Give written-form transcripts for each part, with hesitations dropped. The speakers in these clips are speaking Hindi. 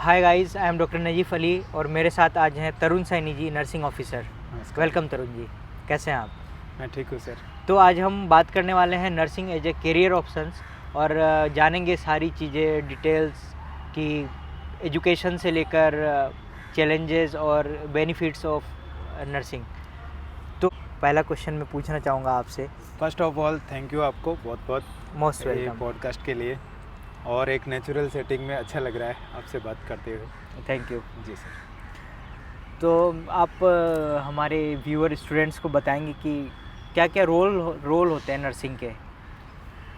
Hi guys, I am doctor Najeef Ali और मेरे साथ आज हैं Tarun Saini ji, nursing officer. Welcome Tarun ji, कैसे हैं आप? मैं ठीक हूँ सर। तो आज हम बात करने वाले हैं nursing as a career options और जानेंगे सारी चीज़ें डिटेल्स की, एजुकेशन से लेकर चैलेंजेस और बेनिफिट्स ऑफ नर्सिंग। तो पहला क्वेश्चन मैं पूछना चाहूँगा आपसे। First of all thank you आपको बहुत बहुत मोस्ट ये वेलकम। पॉडकास्ट के लिए, और एक नेचुरल सेटिंग में अच्छा लग रहा है आपसे बात करते हुए। Thank you. जी सर। तो आप हमारे व्यूअर स्टूडेंट्स को बताएंगे कि क्या क्या रोल होते हैं नर्सिंग के?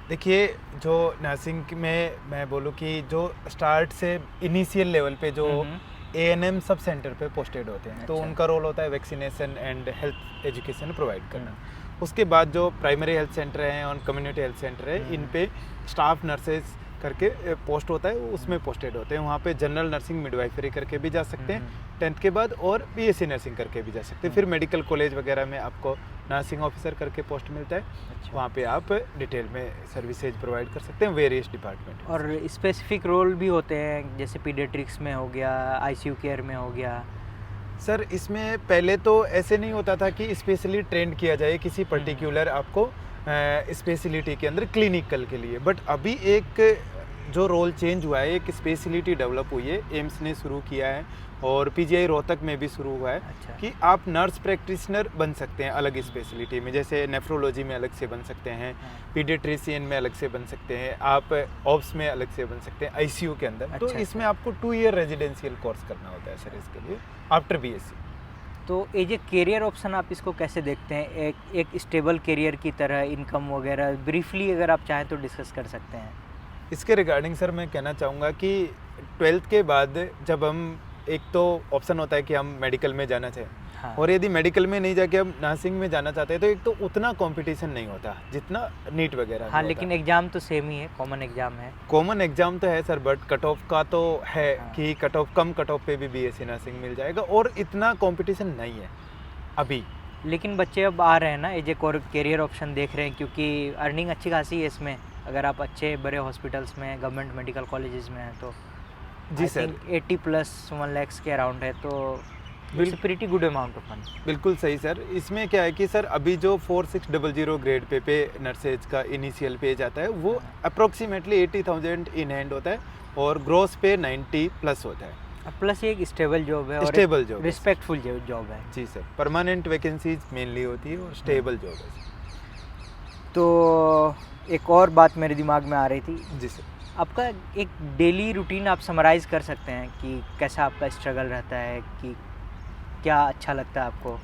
देखिए, जो नर्सिंग में मैं बोलूँ कि जो स्टार्ट से इनिशियल लेवल पे जो ANM सब सेंटर पे पोस्टेड होते हैं, तो अच्छा। उनका रोल होता है vaccination and health education provide करना। उसके बाद जो प्राइमरी हेल्थ सेंटर हैं और कम्युनिटी हेल्थ सेंटर है, इन पे स्टाफ नर्सेज करके पोस्ट होता है, उसमें पोस्टेड होते हैं। वहाँ पे जनरल नर्सिंग मिडवाइफरी करके भी जा सकते हैं 10th के बाद, और BSc नर्सिंग करके भी जा सकते हैं। फिर मेडिकल कॉलेज वगैरह में आपको नर्सिंग ऑफिसर करके पोस्ट मिलता है। अच्छा। वहाँ पे आप डिटेल में सर्विसेज प्रोवाइड कर सकते हैं वेरियस डिपार्टमेंट। और स्पेसिफिक रोल भी होते हैं, जैसे पीडियाट्रिक्स में हो गया, ICU केयर में हो गया। सर, इसमें पहले तो ऐसे नहीं होता था कि स्पेशली ट्रेंड किया जाए किसी पर्टिकुलर आपको स्पेशलिटी के अंदर क्लिनिकल के लिए, बट अभी एक जो रोल चेंज हुआ है, एक स्पेशलिटी डेवलप हुई है, एम्स ने शुरू किया है और PGI रोहतक में भी शुरू हुआ है। अच्छा। कि आप नर्स प्रैक्टिशनर बन सकते हैं अलग स्पेशलिटी में, जैसे नेफ्रोलॉजी में अलग से बन सकते हैं, पीडियाट्रिशियन में अलग से बन सकते हैं, आप ऑप्स में अलग से बन सकते हैं ICU के अंदर। तो अच्छा। इसमें आपको 2 ईयर रेजिडेंशियल कोर्स करना होता है सर इसके लिए, आफ्टर BSc। तो एज ए करियर ऑप्शन आप इसको कैसे देखते हैं? एक स्टेबल करियर की तरह, इनकम वगैरह ब्रीफली अगर आप चाहें तो डिस्कस कर सकते हैं। इसके रिगार्डिंग सर मैं कहना चाहूँगा कि 12th के बाद जब हम, एक तो ऑप्शन होता है कि हम मेडिकल में जाना चाहें, हाँ। और यदि मेडिकल में नहीं जाके हम नर्सिंग में जाना चाहते हैं, तो एक तो उतना कंपटीशन नहीं होता जितना नीट वगैरह। हाँ, लेकिन एग्ज़ाम तो सेम ही है, कॉमन एग्ज़ाम है। कॉमन एग्जाम तो है सर, बट कट ऑफ का तो है। हाँ। कि कट ऑफ, कम कट ऑफ पे भी BSc नर्सिंग मिल जाएगा, और इतना कंपटीशन नहीं है अभी। लेकिन बच्चे अब आ रहे हैं ना, एज ए करियर ऑप्शन देख रहे हैं, क्योंकि अर्निंग अच्छी खासी है इसमें। अगर आप अच्छे बड़े हॉस्पिटल्स में, गवर्नमेंट मेडिकल कॉलेजेस में हैं तो जी सर, 80 प्लस 1 lakhs के अराउंड है, तो it's pretty good amount of money. बिल्कुल सही सर। इसमें क्या है कि सर अभी जो 4600 ग्रेड पे नर्सेज का इनिशियल पे जाता है, वो अप्रोक्सीमेटली 80,000 इन हैंड होता है, और ग्रोस पे 90 प्लस होता है। प्लस ये एक स्टेबल जॉब है, और स्टेबल जॉब, रिस्पेक्टफुल जॉब है। जी सर। परमानेंट वैकेंसीज मेनली होती है और स्टेबल जॉब है। तो एक और बात मेरे दिमाग में आ रही थी, जी सर। आपका एक डेली रूटीन आप समराइज़ कर सकते हैं कि कैसा आपका स्ट्रगल रहता है, कि क्या अच्छा लगता है आपको?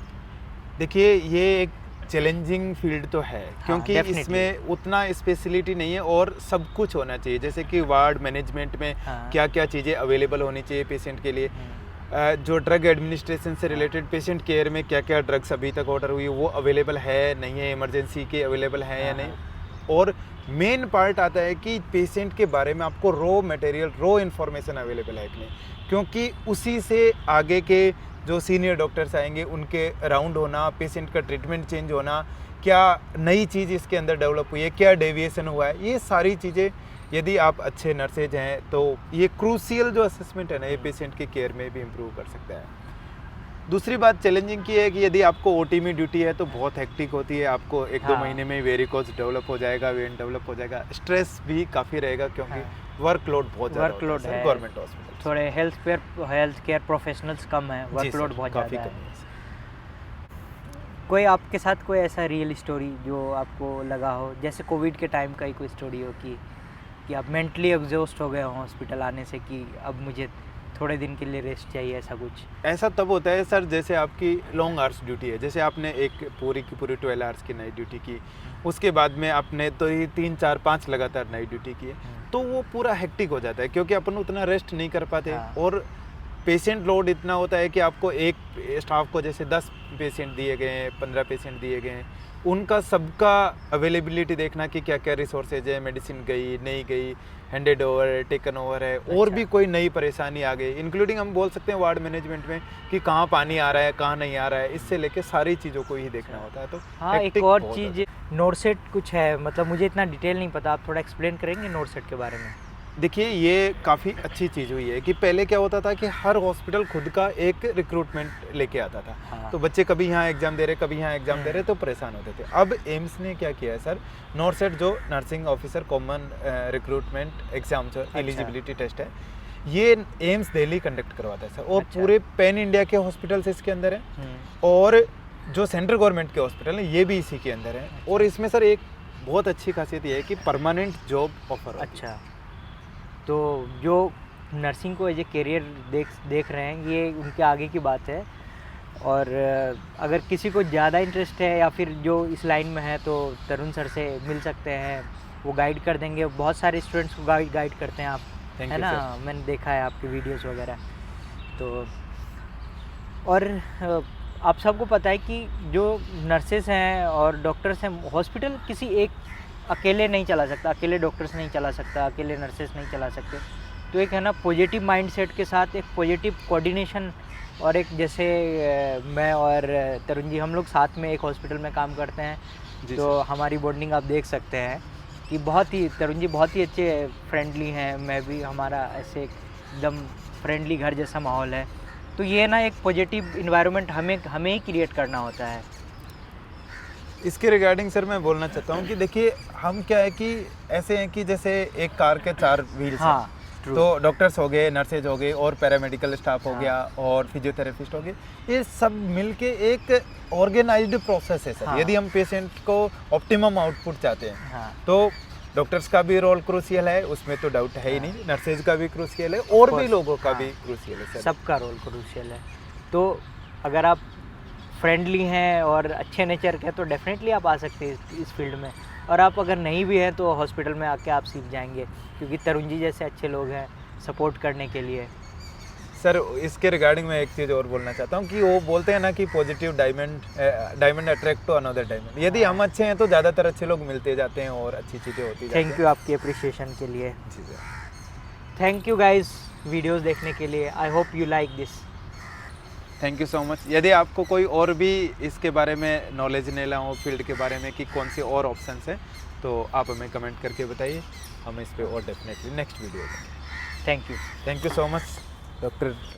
देखिए, ये एक चैलेंजिंग फील्ड तो है, क्योंकि definitely। इसमें उतना स्पेशलिटी नहीं है, और सब कुछ होना चाहिए। जैसे कि वार्ड मैनेजमेंट में हाँ। क्या क्या चीज़ें अवेलेबल होनी चाहिए पेशेंट के लिए, जो ड्रग एडमिनिस्ट्रेशन से रिलेटेड पेशेंट केयर में क्या क्या ड्रग्स अभी तक ऑर्डर हुई है वो अवेलेबल है नहीं है, इमरजेंसी के अवेलेबल है या नहीं। और मेन पार्ट आता है कि पेशेंट के बारे में आपको raw material, raw information available है कि नहीं, क्योंकि उसी से आगे के जो सीनियर डॉक्टर्स आएंगे उनके अराउंड होना, पेशेंट का ट्रीटमेंट चेंज होना, क्या नई चीज़ इसके अंदर डेवलप हुई है, क्या डेविएशन हुआ है, ये सारी चीज़ें यदि आप अच्छे नर्सेज हैं तो ये क्रूशियल जो असेसमेंट है ना, ये पेशेंट के केयर में भी इम्प्रूव कर सकता है। दूसरी बात चैलेंजिंग की है कि यदि आपको OT में ड्यूटी है तो बहुत हेक्टिक होती है, आपको 1-2 महीने में वेरिकोज डेवलप हो जाएगा, वेन डेवलप हो जाएगा, स्ट्रेस भी काफ़ी रहेगा, क्योंकि वर्कलोड बहुत ज़्यादा वर्कलोड है गवर्नमेंट हॉस्पिटल। थोड़े हेल्थ केयर प्रोफेशनल्स कम है, वर्कलोड बहुत काफ़ी ज़्यादा कम है। है। कोई आपके साथ कोई ऐसा रियल स्टोरी जो आपको लगा हो, जैसे कोविड के टाइम का ही कोई स्टोरी हो कि आप मेंटली एग्जॉस्ट हो गए हो हॉस्पिटल आने से, कि अब मुझे थोड़े दिन के लिए रेस्ट चाहिए, ऐसा कुछ? ऐसा तब होता है सर, जैसे आपकी लॉन्ग आवर्स ड्यूटी है, जैसे आपने एक पूरी की पूरी 12 आवर्स की नाइट ड्यूटी की, उसके बाद में आपने तो ये 3-4-5 लगातार नाइट ड्यूटी की है, तो वो पूरा हेक्टिक हो जाता है, क्योंकि अपन उतना रेस्ट नहीं कर पाते। हाँ। और पेशेंट लोड इतना होता है कि आपको एक स्टाफ को जैसे 10 पेशेंट दिए गए हैं, 15 पेशेंट दिए गए हैं, उनका सबका अवेलेबिलिटी देखना कि क्या क्या रिसोर्सेज है, मेडिसिन गई नहीं गई, हैंडेड ओवर है, टेकन ओवर है, और भी कोई नई परेशानी आ गई, इंक्लूडिंग हम बोल सकते हैं वार्ड मैनेजमेंट में कि कहाँ पानी आ रहा है, कहाँ नहीं आ रहा है, इससे लेके सारी चीज़ों को ही देखना होता है। तो हाँ, एक और चीज़ नोरसेट कुछ है, मतलब मुझे इतना डिटेल नहीं पता, आप थोड़ा एक्सप्लेन करेंगे नोरसेट के बारे में? देखिए ये काफ़ी अच्छी चीज़ हुई है कि पहले क्या होता था कि हर हॉस्पिटल खुद का एक रिक्रूटमेंट लेके आता था। हाँ। तो बच्चे कभी यहाँ एग्ज़ाम दे रहे, कभी यहाँ एग्ज़ाम दे रहे, तो परेशान होते थे। अब एम्स ने क्या किया है सर, नॉरसेट जो nursing officer common recruitment exam जो एलिजिबिलिटी टेस्ट है, ये एम्स दिल्ली कंडक्ट करवाता है सर, और अच्छा। पूरे पैन इंडिया के हॉस्पिटल्स इसके अंदर हैं, और जो सेंट्रल गवर्नमेंट के हॉस्पिटल हैं ये भी इसी के अंदर हैं। और इसमें सर एक बहुत अच्छी खासियत ये है कि परमानेंट जॉब ऑफर होती है। अच्छा, तो जो नर्सिंग को एज ए करियर देख रहे हैं, ये उनके आगे की बात है। और अगर किसी को ज़्यादा इंटरेस्ट है या फिर जो इस लाइन में है, तो तरुण सर से मिल सकते हैं, वो गाइड कर देंगे। बहुत सारे स्टूडेंट्स को गाइड करते हैं आप, Thank है you, ना, sir. मैंने देखा है आपकी वीडियोस वगैरह। तो और आप सबको पता है कि जो नर्सेस हैं और डॉक्टर्स हैं, हॉस्पिटल किसी एक अकेले नहीं चला सकता, अकेले डॉक्टर्स नहीं चला सकता, अकेले नर्सेस नहीं चला सकते। तो एक है ना पॉजिटिव माइंडसेट के साथ एक पॉजिटिव कोऑर्डिनेशन, और एक जैसे मैं और तरुण जी हम लोग साथ में एक हॉस्पिटल में काम करते हैं, जी तो हमारी बॉन्डिंग आप देख सकते हैं कि बहुत ही, तरुण जी बहुत ही अच्छे फ्रेंडली हैं, मैं भी, हमारा ऐसे एकदम फ्रेंडली घर जैसा माहौल है। तो ये ना एक पॉजिटिव इन्वायरमेंट हमें ही क्रिएट करना होता है। इसके रिगार्डिंग सर मैं बोलना चाहता हूँ कि देखिए हम क्या है कि ऐसे हैं कि जैसे एक कार के 4 व्हील्स हाँ, हैं, तो डॉक्टर्स हो गए, नर्सेज हो गए, और पैरामेडिकल स्टाफ हो गया, और फिजियोथेरेपिस्ट हो गए, ये सब मिलके एक ऑर्गेनाइज्ड प्रोसेस है सर। हाँ। यदि हम पेशेंट को ऑप्टिमम आउटपुट चाहते हैं, हाँ, तो डॉक्टर्स का भी रोल क्रूशियल है, उसमें तो डाउट है ही नहीं, नर्सेज का भी क्रूशियल है, और भी course, लोगों का हाँ। भी क्रूशियल है सर। सबका रोल क्रूशियल है। तो अगर आप फ्रेंडली हैं और अच्छे नेचर के हैं, तो डेफिनेटली आप आ सकते हैं इस फील्ड में। और आप अगर नहीं भी हैं, तो हॉस्पिटल में आके आप सीख जाएंगे, क्योंकि तरुण जी जैसे अच्छे लोग हैं सपोर्ट करने के लिए। सर इसके रिगार्डिंग मैं एक चीज़ और बोलना चाहता हूँ कि वो बोलते हैं ना कि positive diamond attract to another diamond. यदि हम अच्छे हैं तो ज़्यादातर अच्छे लोग मिलते जाते हैं और अच्छी चीज़ें होती जाती हैं। थैंक यू आपकी अप्रिसिएशन के लिए। जी sir, thank you guys videos देखने के लिए। I hope you like this. Thank you so much. यदि आपको कोई और भी इसके बारे में नॉलेज लेना हो, फील्ड के बारे में कि कौन से और ऑप्शंस हैं, तो आप हमें कमेंट करके बताइए, हम इस पर और डेफिनेटली नेक्स्ट वीडियो देंगे। Thank you. Thank you so much doctor.